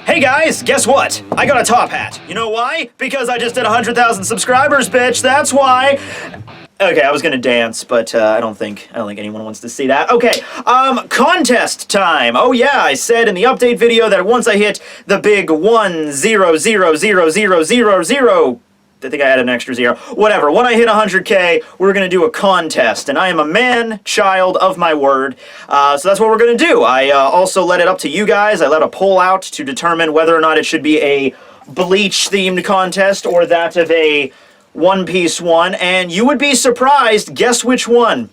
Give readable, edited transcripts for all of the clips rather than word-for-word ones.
Hey guys, guess what? I got a top hat. You know why? Because I just did 100,000 subscribers, bitch. That's why. Okay, I was gonna dance, but I don't think anyone wants to see that. Okay, contest time. Oh yeah, I said in the update video that once I hit the big 1,000,000, I think I added an extra 0. Whatever. When I hit 100K, we're going to do a contest. And I am a man, child of my word. So that's what we're going to do. I also let it up to you guys. I let a poll out to determine whether or not it should be a Bleach-themed contest or that of a One Piece one. And you would be surprised. Guess which one?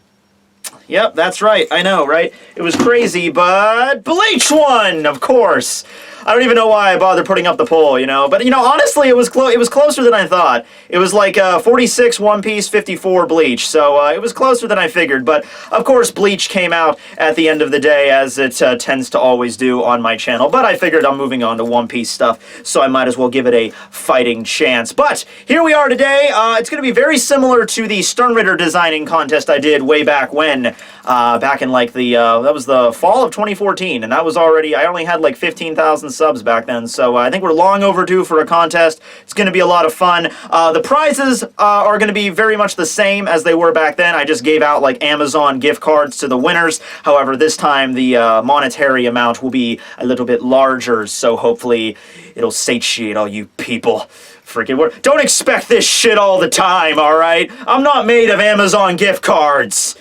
Yep, that's right. I know, right? It was crazy, but Bleach won, of course. I don't even know why I bothered putting up the poll, you know? But, you know, honestly, it was closer than I thought. It was like 46 One Piece, 54 Bleach, so it was closer than I figured. But, of course, Bleach came out at the end of the day, as it tends to always do on my channel. But I figured I'm moving on to One Piece stuff, so I might as well give it a fighting chance. But here we are today. It's going to be very similar to the Sternritter designing contest I did way back when. Back in like the, that was the fall of 2014, and that was already, I only had like 15,000 subs back then, so I think we're long overdue for a contest. It's going to be a lot of fun. The prizes are going to be very much the same as they were back then. I just gave out like Amazon gift cards to the winners. However, this time the monetary amount will be a little bit larger, so hopefully it'll satiate all you people. Freaking, don't expect this shit all the time, alright? I'm not made of Amazon gift cards.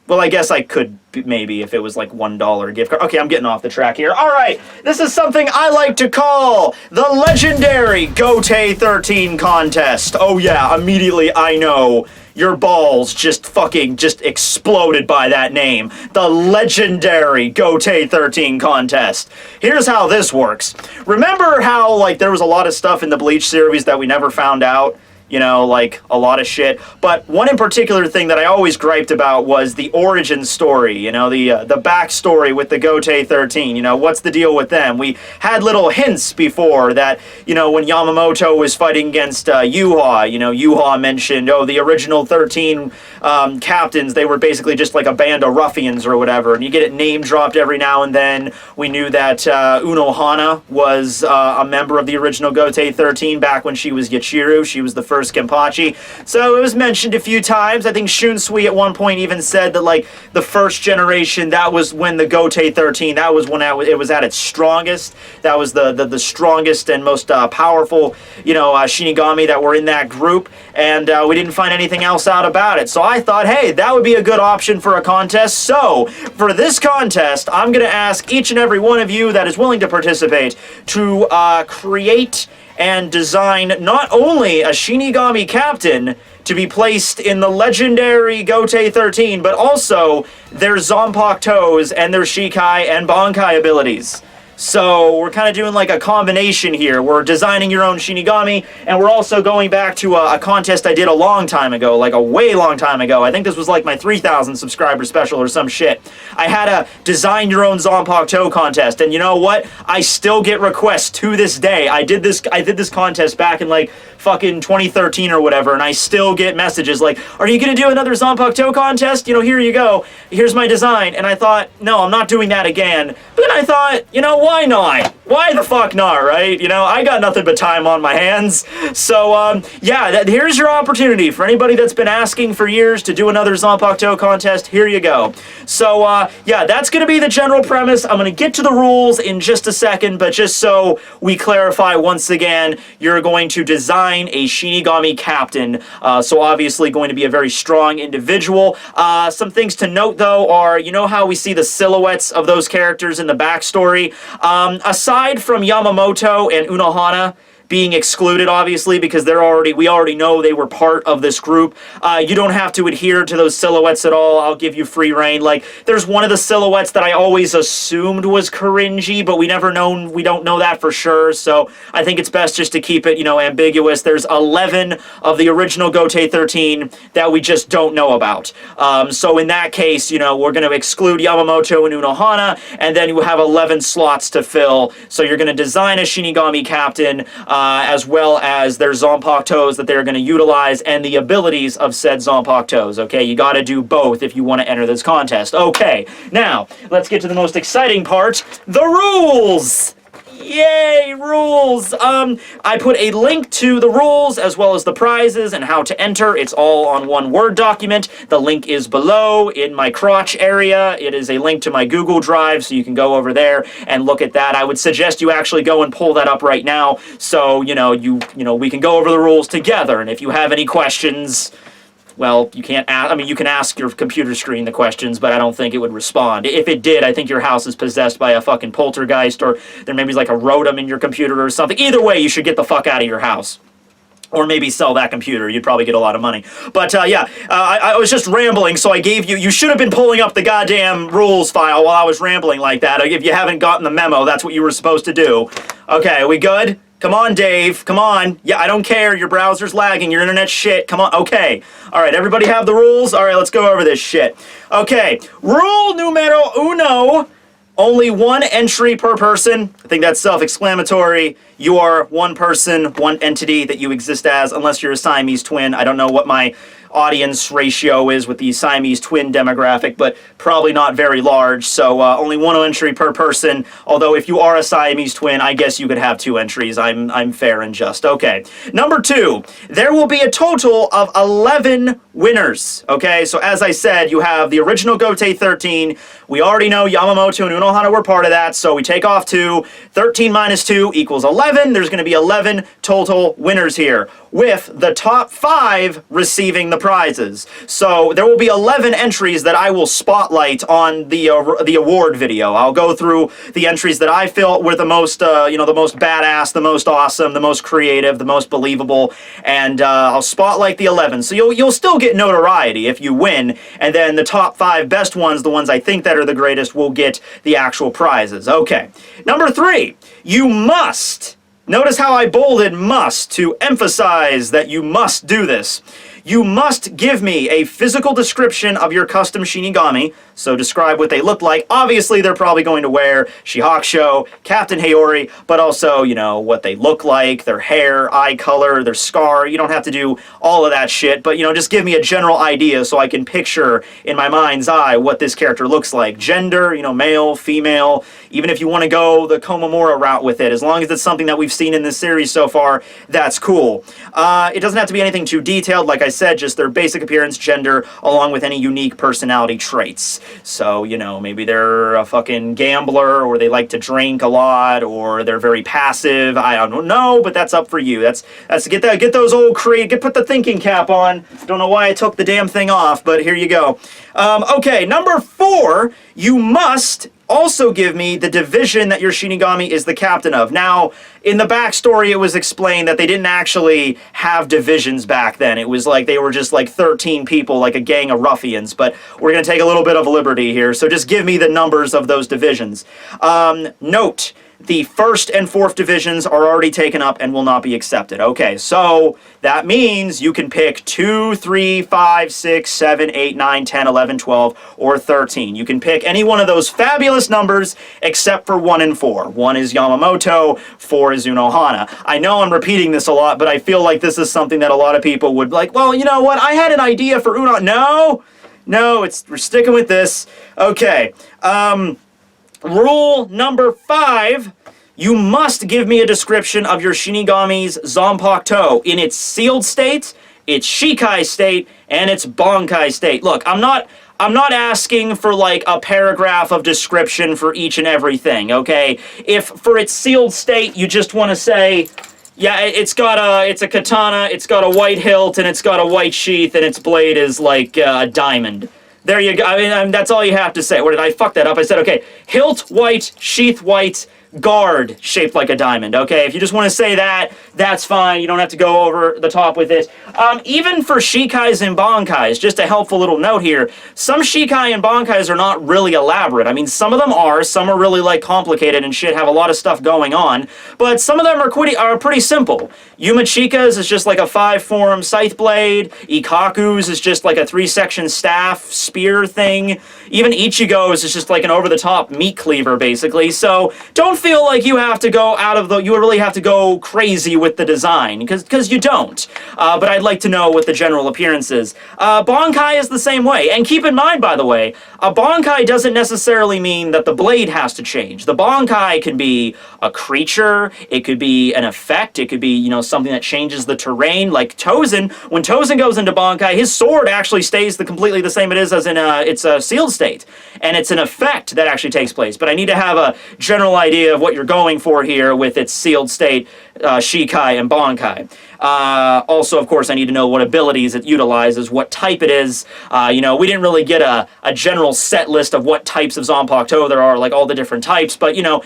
Well, I guess I could, maybe, if it was like $1 gift card. Okay, I'm getting off the track here. Alright, this is something I like to call the legendary Gotei 13 contest. Oh yeah, immediately I know your balls just exploded by that name. The legendary Gotei 13 contest. Here's how this works. Remember how, like, there was a lot of stuff in the Bleach series that we never found out? You know, like, a lot of shit. But one in particular thing that I always griped about was the origin story, you know, the backstory with the Gotei 13. You know, what's the deal with them? We had little hints before that, you know, when Yamamoto was fighting against Yuha, you know, Yuha mentioned, oh, the original 13 captains, they were basically just like a band of ruffians or whatever, and you get it name dropped every now and then. We knew that Unohana was a member of the original Gotei 13 back when she was Yachiru. She was the first Kenpachi. So it was mentioned a few times. I think Shunsui at one point even said that, like, the first generation, that was when the Gotei 13, that was when it was at its strongest. That was the strongest and most powerful, you know, Shinigami that were in that group, and we didn't find anything else out about it. So I thought, hey, that would be a good option for a contest. So for this contest, I'm going to ask each and every one of you that is willing to participate to create and design not only a Shinigami captain to be placed in the legendary Gotei 13, but also their Zanpakutos and their Shikai and Bankai abilities. So we're kind of doing like a combination here. We're designing your own Shinigami, and we're also going back to a contest I did a long time ago, like a way long time ago. I think this was like my 3,000 subscriber special or some shit. I had a design your own Zanpakuto contest, and you know what? I still get requests to this day. I did this contest back in like fucking 2013 or whatever, and I still get messages like, are you gonna do another Zanpakuto contest? You know, here you go. Here's my design. And I thought, no, I'm not doing that again. But then I thought, you know, why not? Why the fuck not, right? You know, I got nothing but time on my hands. So, yeah, here's your opportunity. For anybody that's been asking for years to do another Zanpakuto contest, here you go. So, yeah, that's going to be the general premise. I'm going to get to the rules in just a second, but just so we clarify once again, you're going to design a Shinigami captain. So obviously going to be a very strong individual. Some things to note, though, are, you know how we see the silhouettes of those characters in the backstory? Aside from Yamamoto and Unohana being excluded, obviously, because we already know they were part of this group. You don't have to adhere to those silhouettes at all. I'll give you free reign. Like, there's one of the silhouettes that I always assumed was Korinji, but we don't know that for sure, so I think it's best just to keep it, you know, ambiguous. There's 11 of the original Gotei 13 that we just don't know about. So in that case, you know, we're going to exclude Yamamoto and Unohana, and then you have 11 slots to fill. So you're going to design a Shinigami captain, as well as their Zanpakutos that they're going to utilize and the abilities of said Zanpakutos, okay? You got to do both if you want to enter this contest. Okay, now, let's get to the most exciting part, the rules! Yay, rules! I put a link to the rules as well as the prizes and how to enter. It's all on one Word document. The link is below in my crotch area. It is a link to my Google Drive, so you can go over there and look at that. I would suggest you actually go and pull that up right now, so we can go over the rules together. And if you have any questions, well, you can't ask, I mean, you can ask your computer screen the questions, but I don't think it would respond. If it did, I think your house is possessed by a fucking poltergeist, or there maybe like a rotom in your computer or something. Either way, you should get the fuck out of your house. Or maybe sell that computer. You'd probably get a lot of money. But, I was just rambling, so I gave you... You should have been pulling up the goddamn rules file while I was rambling like that. If you haven't gotten the memo, that's what you were supposed to do. Okay, are we good? Come on, Dave. Come on. Yeah, I don't care. Your browser's lagging. Your internet's shit. Come on. Okay. All right, everybody have the rules? All right, let's go over this shit. Okay, rule numero uno. Only one entry per person. I think that's self-explanatory. You are one person, one entity that you exist as, unless you're a Siamese twin. I don't know what my audience ratio is with the Siamese twin demographic, but probably not very large, so only one entry per person. Although if you are a Siamese twin, I guess you could have 2 entries. I'm fair and just. Okay. Number 2, there will be a total of 11 winners. Okay, so as I said, you have the original Gotei 13. We already know Yamamoto and Unohana were part of that, so we take off 2. 13 minus 2 equals 11. There's going to be 11 total winners here, with the top 5 receiving the prizes. So there will be 11 entries that I will spotlight on the award video. I'll go through the entries that I felt were the most, the most badass, the most awesome, the most creative, the most believable, and I'll spotlight the 11. So you'll still get notoriety if you win, and then the top 5 best ones, the ones I think that are the greatest, will get the actual prizes. Okay. Number 3, you must... Notice how I bolded must to emphasize that you must do this. You must give me a physical description of your custom Shinigami, so describe what they look like. Obviously, they're probably going to wear Shihakusho, Captain Haori, but also, what they look like, their hair, eye color, their scar. You don't have to do all of that shit, but, just give me a general idea so I can picture in my mind's eye what this character looks like. Gender, male, female, even if you want to go the Komamura route with it, as long as it's something that we've seen in this series so far, that's cool. It doesn't have to be anything too detailed, like I said, just their basic appearance, gender, along with any unique personality traits. So, maybe they're a fucking gambler, or they like to drink a lot, or they're very passive. I don't know, but that's up for you. That's get those old put the thinking cap on. Don't know why I took the damn thing off, but here you go. Okay, number 4, you must also give me the division that your Shinigami is the captain of. Now, in the backstory, it was explained that they didn't actually have divisions back then. It was like they were just like 13 people, like a gang of ruffians, but we're going to take a little bit of liberty here, so just give me the numbers of those divisions. Note, the 1st and 4th divisions are already taken up and will not be accepted. Okay, so that means you can pick 2, 3, 5, 6, 7, 8, 9, 10, 11, 12, or 13. You can pick any one of those fabulous numbers except for 1 and 4. 1 is Yamamoto, 4 is Unohana. I know I'm repeating this a lot, but I feel like this is something that a lot of people would like, well, you know what, I had an idea for Unohana. No, we're sticking with this. Okay, rule number 5, you must give me a description of your Shinigami's Zanpakuto in its sealed state, its Shikai state, and its Bankai state. Look, I'm not asking for like a paragraph of description for each and everything, okay? If for its sealed state you just want to say, yeah, it's a katana, it's got a white hilt, and it's got a white sheath, and its blade is like a diamond. There you go. I mean, that's all you have to say. Or did I fuck that up? I said, okay, hilt white, sheath white, guard shaped like a diamond. Okay, if you just want to say that, that's fine. You don't have to go over the top with it. Even for Shikais and Bankais, just a helpful little note here, some Shikai and Bankais are not really elaborate. I mean, some of them are. Some are really, like, complicated and shit, have a lot of stuff going on. But some of them are pretty simple. Yumachika's is just like a 5-form scythe blade. Ikaku's is just like a 3-section staff spear thing. Even Ichigo's is just like an over-the-top meat cleaver, basically. So don't feel like you have to go you really have to go crazy with with the design, because you don't. But I'd like to know what the general appearance is. Bankai is the same way. And keep in mind, by the way, a Bankai doesn't necessarily mean that the blade has to change. The Bankai can be a creature, it could be an effect, it could be, you know, something that changes the terrain. Like Tozen, when Tozen goes into Bankai, his sword actually stays completely the same it is as in its a sealed state. And it's an effect that actually takes place. But I need to have a general idea of what you're going for here with its sealed state, Shikai and Bankai. Also, of course, I need to know what abilities it utilizes, what type it is. You know, we didn't really get a general set list of what types of Zanpakuto there are, like all the different types, but, you know,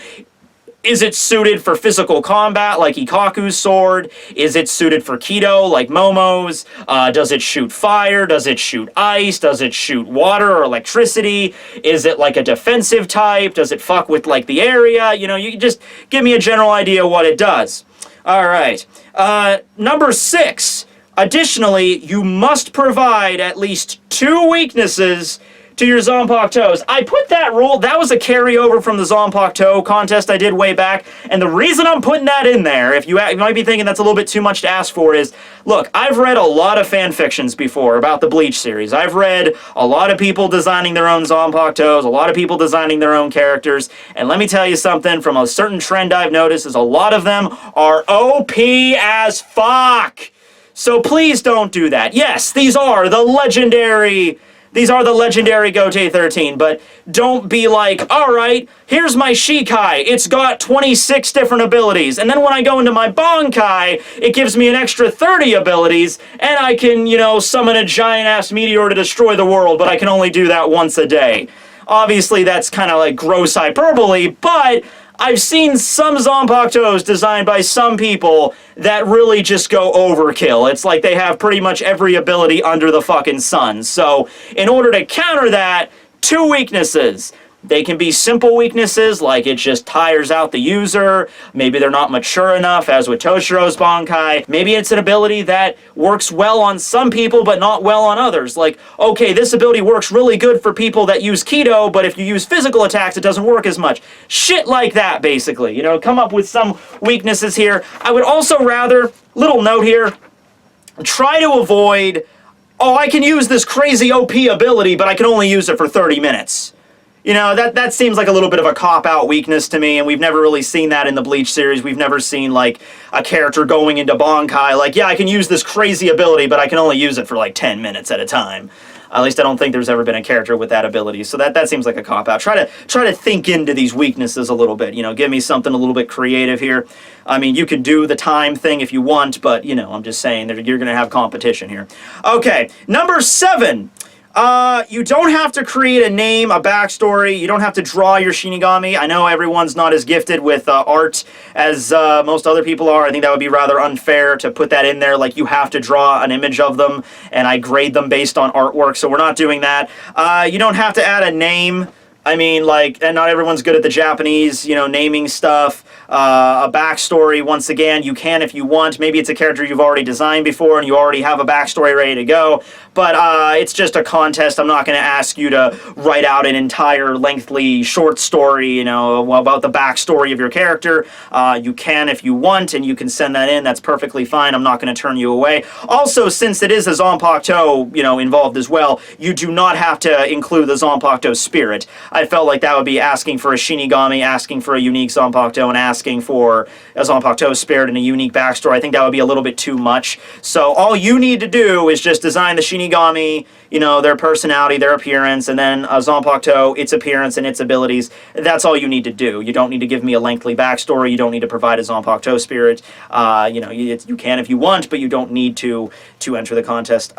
is it suited for physical combat, like Ikaku's sword? Is it suited for Kido, like Momo's? Does it shoot fire? Does it shoot ice? Does it shoot water or electricity? Is it like a defensive type? Does it fuck with, like, the area? You know, you just give me a general idea what it does. All right. Number 6. Additionally, you must provide at least 2 weaknesses to your Zanpakutos. I put that rule, that was a carryover from the Zanpakuto contest I did way back, and the reason I'm putting that in there, if you might be thinking that's a little bit too much to ask for, is, look, I've read a lot of fan fictions before about the Bleach series. I've read a lot of people designing their own Zanpakutos, a lot of people designing their own characters, and let me tell you something, from a certain trend I've noticed, is a lot of them are OP as fuck! So please don't do that. Yes, these are the legendary Gotei 13, but don't be like, alright, here's my Shikai, it's got 26 different abilities, and then when I go into my Bankai, it gives me an extra 30 abilities, and I can, you know, summon a giant-ass meteor to destroy the world, but I can only do that once a day. Obviously, that's kind of like gross hyperbole, but I've seen some Zanpakutos designed by some people that really just go overkill. It's like they have pretty much every ability under the fucking sun. So, in order to counter that, 2 weaknesses. They can be simple weaknesses, like it just tires out the user. Maybe they're not mature enough, as with Toshiro's Bankai. Maybe it's an ability that works well on some people, but not well on others. Like, okay, this ability works really good for people that use Kido, but if you use physical attacks, it doesn't work as much. Shit like that, basically. You know, come up with some weaknesses here. I would also rather, little note here, try to avoid, oh, I can use this crazy OP ability, but I can only use it for 30 minutes. You know, that seems like a little bit of a cop-out weakness to me, and we've never really seen that in the Bleach series. We've never seen, like, a character going into Bankai, like, yeah, I can use this crazy ability, but I can only use it for, like, 10 minutes at a time. At least I don't think there's ever been a character with that ability, so that seems like a cop-out. Try to think into these weaknesses a little bit, you know, give me something a little bit creative here. I mean, you could do the time thing if you want, but, you know, I'm just saying that you're going to have competition here. Okay, number 7. You don't have to create a name, a backstory. You don't have to draw your Shinigami. I know everyone's not as gifted with art as most other people are. I think that would be rather unfair to put that in there, like you have to draw an image of them, and I grade them based on artwork, so we're not doing that. You don't have to add a name. I mean, like, and not everyone's good at the Japanese, you know, naming stuff. A backstory, once again, you can if you want. Maybe it's a character you've already designed before and you already have a backstory ready to go. But it's just a contest. I'm not going to ask you to write out an entire lengthy short story, you know, about the backstory of your character. You can if you want, and you can send that in. That's perfectly fine. I'm not going to turn you away. Also, since it is a Zanpakuto, you know, involved as well, you do not have to include the Zanpakuto spirit. I felt like that would be asking for a Shinigami, asking for a unique Zanpakuto, and asking for a Zanpakuto spirit and a unique backstory. I think that would be a little bit too much. So all you need to do is just design the Shinigami, you know, their personality, their appearance, and then a Zanpakuto, its appearance and its abilities. That's all you need to do. You don't need to give me a lengthy backstory. You don't need to provide a Zanpakuto spirit. You know, you can if you want, but you don't need to enter the contest.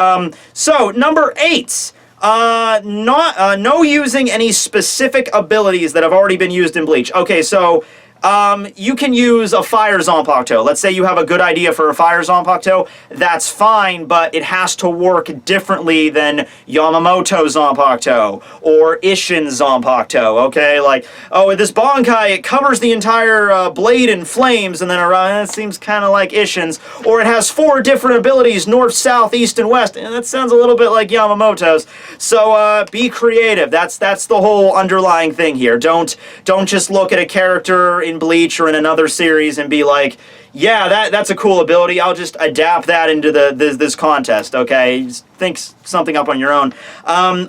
So, number 8. No using any specific abilities that have already been used in Bleach. Okay, so you can use a fire Zanpakuto. Let's say you have a good idea for a fire Zanpakuto. That's fine, but it has to work differently than Yamamoto Zanpakuto or Isshin Zanpakuto, okay? Like, oh, with this Bankai, it covers the entire blade in flames, and then around, it seems kind of like Isshin's. Or it has 4 different abilities, north, south, east, and west, and that sounds a little bit like Yamamoto's. So, be creative. That's the whole underlying thing here. Don't just look at a character in Bleach or in another series and be like, yeah, that's a cool ability. I'll just adapt that into this contest, okay? Just think something up on your own.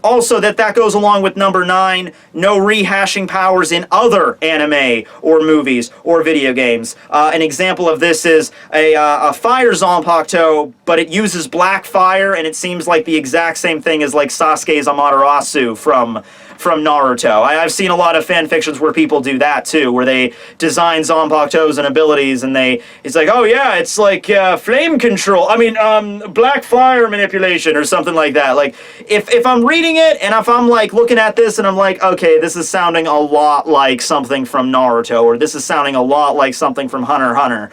Also, that goes along with number 9, no rehashing powers in other anime or movies or video games. An example of this is a fire Zanpakuto, but it uses black fire, and it seems like the exact same thing as like Sasuke's Amaterasu from Naruto. I've seen a lot of fan fictions where people do that too, where they design Zanpakutos and abilities, and it's like, oh yeah, it's like flame control. I mean, black fire manipulation or something like that. Like, if I'm reading it and if I'm like looking at this and I'm like, okay, this is sounding a lot like something from Naruto, or this is sounding a lot like something from Hunter x Hunter.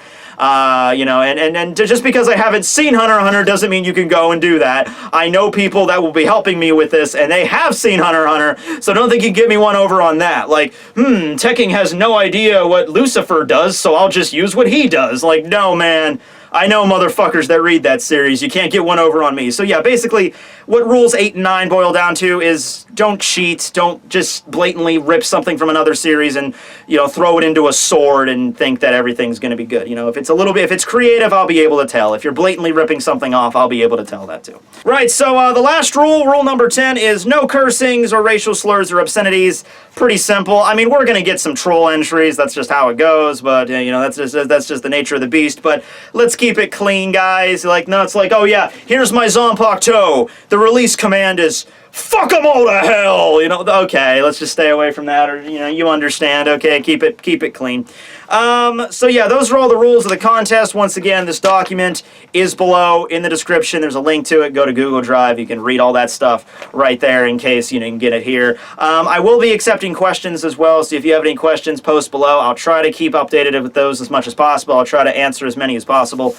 You know, and just because I haven't seen Hunter x Hunter doesn't mean you can go and do that. I know people that will be helping me with this, and they have seen Hunter x Hunter, so don't think you can get me one over on that. Like, Tekking has no idea what Lucifer does, so I'll just use what he does. Like, no, man. I know motherfuckers that read that series. You can't get one over on me. So yeah, basically, what rules 8 and 9 boil down to is don't cheat. Don't just blatantly rip something from another series and, you know, throw it into a sword and think that everything's going to be good. You know, if it's if it's creative, I'll be able to tell. If you're blatantly ripping something off, I'll be able to tell that too. Right, so the last rule number 10, is no cursings or racial slurs or obscenities. Pretty simple. I mean, we're going to get some troll entries. That's just how it goes, but, you know, that's just the nature of the beast. But let's keep it clean, guys. Like, no, it's like, oh yeah, here's my Zanpakuto. The release command is fuck them all to hell. You know, okay, let's just stay away from that, or, you know, you understand. Okay, keep it clean. So yeah, those are all the rules of the contest. Once again, this document is below in the description. There's a link to it. Go to Google Drive. You can read all that stuff right there in case, you know, you can get it here. I will be accepting questions as well, so if you have any questions, post below. I'll try to keep updated with those as much as possible. I'll try to answer as many as possible.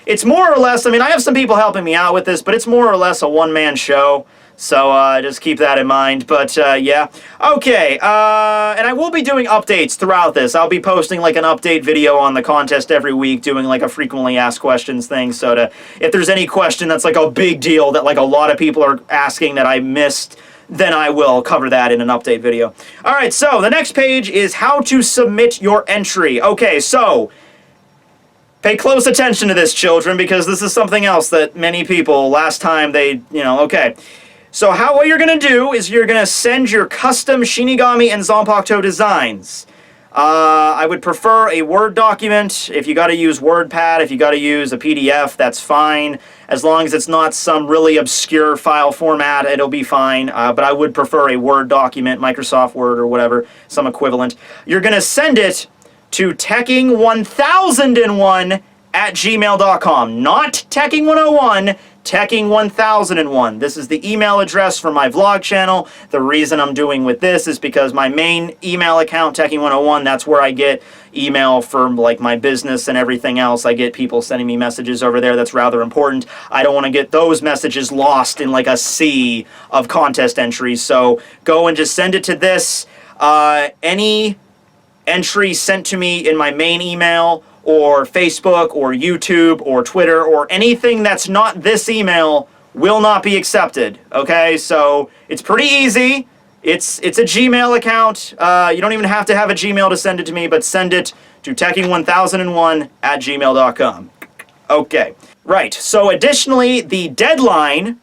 It's more or less, I mean, I have some people helping me out with this, but it's more or less a one-man show. So just keep that in mind. But yeah. Okay, and I will be doing updates throughout this. I'll be posting like an update video on the contest every week, doing like a frequently asked questions thing. So if there's any question that's like a big deal that like a lot of people are asking that I missed, then I will cover that in an update video. Alright, so the next page is how to submit your entry. Okay, so pay close attention to this, children, because this is something else that many people, last time they, you know, okay. So what you're going to do is you're going to send your custom Shinigami and Zanpakuto designs. I would prefer a Word document. If you got to use WordPad, if you got to use a PDF, that's fine. As long as it's not some really obscure file format, it'll be fine. But I would prefer a Word document, Microsoft Word or whatever, some equivalent. You're going to send it to Tekking101 at gmail.com. Not Tekking101, Tekking1001. This is the email address for my vlog channel. The reason I'm doing with this is because my main email account, Tekking101, that's where I get email for like my business and everything else. I get people sending me messages over there. That's rather important. I don't want to get those messages lost in like a sea of contest entries. So go and just send it to this. Any entry sent to me in my main email or Facebook or YouTube or Twitter or anything that's not this email will not be accepted. Okay, so it's pretty easy. It's a Gmail account. You don't even have to have a Gmail to send it to me, but send it to Tekking1001 at gmail.com. Okay, right. So additionally, the deadline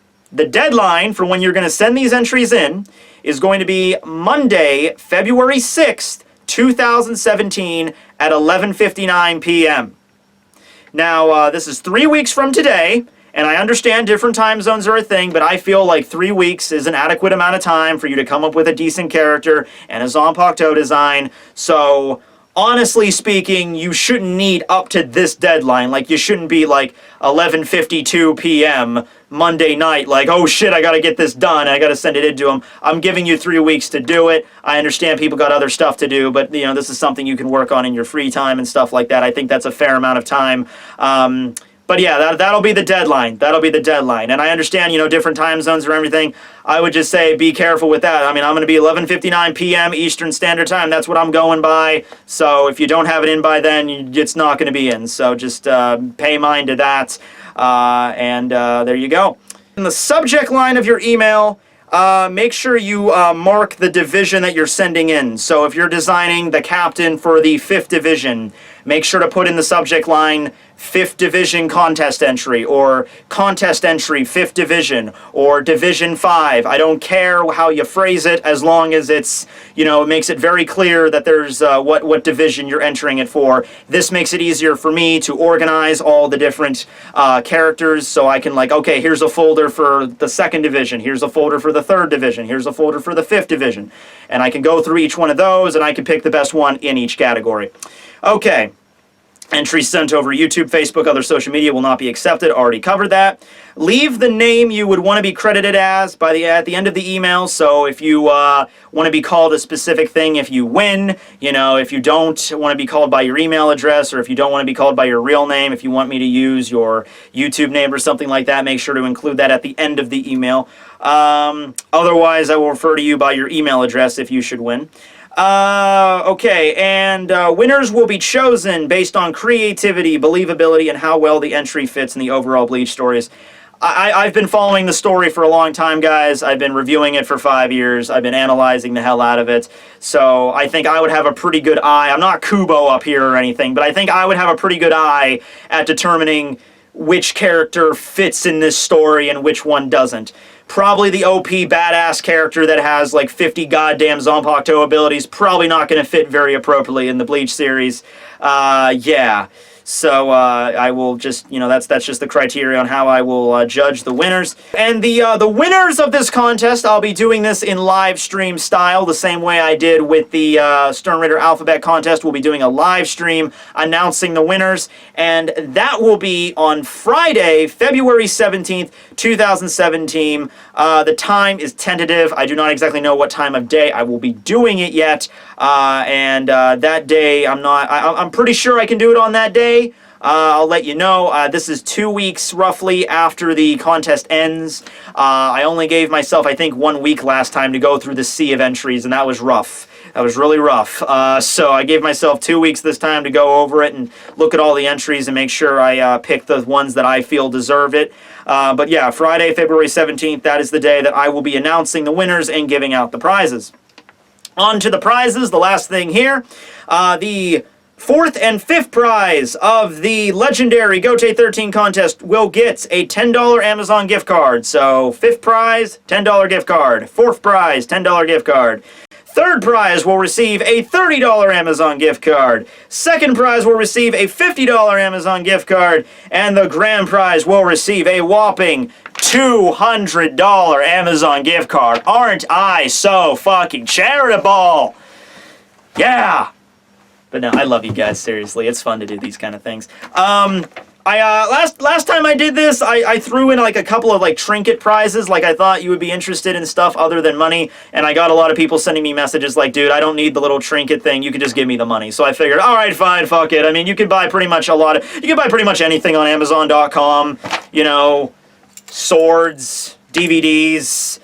for when you're going to send these entries in is going to be Monday, February 6th, 2017 at 11:59 p.m. Now, this is 3 weeks from today, and I understand different time zones are a thing, but I feel like 3 weeks is an adequate amount of time for you to come up with a decent character and a Zanpakuto design. So, honestly speaking, you shouldn't need up to this deadline. Like, you shouldn't be like 11:52 p.m. Monday night, like, oh shit, I gotta get this done, I gotta send it in to them. I'm giving you 3 weeks to do it. I understand people got other stuff to do, but, you know, this is something you can work on in your free time and stuff like that. I think that's a fair amount of time. But yeah, that'll be the deadline. That'll be the deadline. And I understand, you know, different time zones or everything. I would just say be careful with that. I mean, I'm going to be 11:59 p.m. Eastern Standard Time. That's what I'm going by. So if you don't have it in by then, it's not going to be in. So just pay mind to that. There you go. In the subject line of your email, make sure you mark the division that you're sending in. So if you're designing the captain for the 5th division, make sure to put in the subject line 5th division contest entry, or contest entry 5th division, or division 5. I don't care how you phrase it, as long as it's, you know, it makes it very clear that there's what division you're entering it for. This makes it easier for me to organize all the different characters, so I can, like, okay, here's a folder for the 2nd division, here's a folder for the 3rd division, here's a folder for the 5th division, and I can go through each one of those, and I can pick the best one in each category. Okay. Entries sent over YouTube, Facebook, other social media will not be accepted. Already covered that. Leave the name you would want to be credited as at the end of the email. So if you want to be called a specific thing if you win, you know, if you don't want to be called by your email address, or if you don't want to be called by your real name, if you want me to use your YouTube name or something like that, make sure to include that at the end of the email. Otherwise, I will refer to you by your email address if you should win. Okay, and winners will be chosen based on creativity, believability, and how well the entry fits in the overall Bleach stories. I've been following the story for a long time, guys. I've been reviewing it for 5 years. I've been analyzing the hell out of it. So I think I would have a pretty good eye. I'm not Kubo up here or anything, but I think I would have a pretty good eye at determining which character fits in this story and which one doesn't. Probably the OP badass character that has like 50 goddamn Zanpakuto abilities, probably not going to fit very appropriately in the Bleach series. Yeah. So I will just, you know, that's just the criteria on how I will judge the winners. And the winners of this contest, I'll be doing this in live stream style, the same way I did with the Stern Ritter Alphabet contest. We'll be doing a live stream announcing the winners, and that will be on Friday, February 17th, 2017. The time is tentative. I do not exactly know what time of day I will be doing it yet, and that day I'm pretty sure I can do it on that day. I'll let you know. This is 2 weeks roughly after the contest ends. I only gave myself, I think, 1 week last time to go through the sea of entries, and that was rough. That was really rough. So I gave myself 2 weeks this time to go over it and look at all the entries and make sure I pick the ones that I feel deserve it. But yeah, Friday, February 17th, that is the day that I will be announcing the winners and giving out the prizes. On to the prizes, the last thing here. The 4th and 5th prize of the legendary Gotei 13 contest will get a $10 Amazon gift card. So 5th prize, $10 gift card. 4th prize, $10 gift card. 3rd prize will receive a $30 Amazon gift card. 2nd prize will receive a $50 Amazon gift card. And the grand prize will receive a whopping $200 Amazon gift card. Aren't I so fucking charitable? Yeah! But no, I love you guys, seriously. It's fun to do these kind of things. Last time I did this, I threw in like a couple of like trinket prizes, like I thought you would be interested in stuff other than money, and I got a lot of people sending me messages like, dude, I don't need the little trinket thing, you can just give me the money. So I figured, alright, fine, fuck it. I mean, you can buy pretty much anything on Amazon.com, you know, swords, DVDs,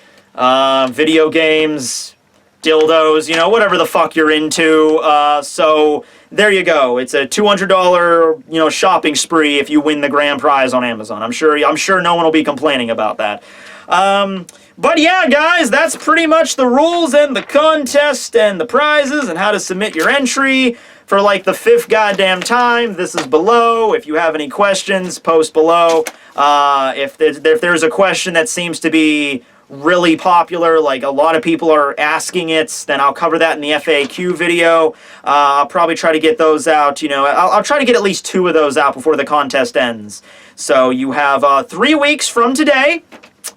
video games, dildos, you know, whatever the fuck you're into. So there you go. It's a $200, you know, shopping spree if you win the grand prize on Amazon. I'm sure no one will be complaining about that. But yeah, guys, that's pretty much the rules and the contest and the prizes and how to submit your entry for like the 5th goddamn time. This is below. If you have any questions, post below. If there's a question that seems to be really popular, like a lot of people are asking it, then I'll cover that in the FAQ video. I'll probably try to get those out, you know, I'll try to get at least 2 of those out before the contest ends. So you have 3 weeks from today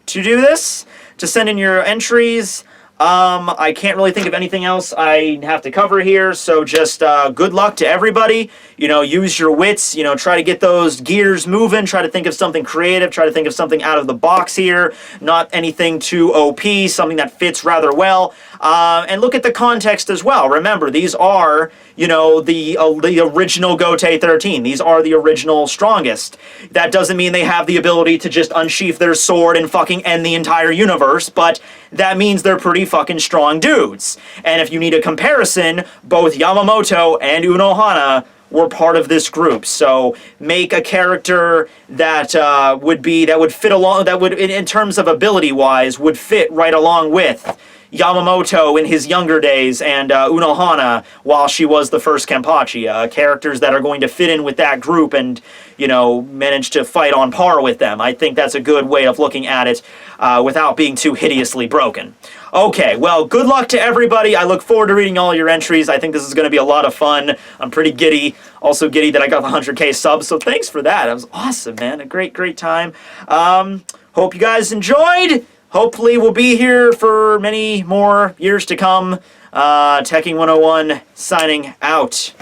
to do this, to send in your entries. I can't really think of anything else I have to cover here, so just good luck to everybody. You know, use your wits, you know, try to get those gears moving, try to think of something creative, try to think of something out of the box here, not anything too OP, something that fits rather well. And look at the context as well. Remember, these are, you know, the original Gotei 13. These are the original strongest. That doesn't mean they have the ability to just unsheath their sword and fucking end the entire universe, but that means they're pretty fucking strong dudes. And if you need a comparison, both Yamamoto and Unohana were part of this group. So make a character that would fit along, that would, in terms of ability-wise, would fit right along with Yamamoto in his younger days and Unohana while she was the first Kenpachi. Characters that are going to fit in with that group and, you know, manage to fight on par with them. I think that's a good way of looking at it without being too hideously broken. Okay, well, good luck to everybody. I look forward to reading all your entries. I think this is going to be a lot of fun. I'm pretty giddy. Also giddy that I got the 100K subs, so thanks for that. That was awesome, man. A great, great time. Hope you guys enjoyed. Hopefully we'll be here for many more years to come. Tekking101 signing out.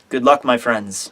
Good luck, my friends.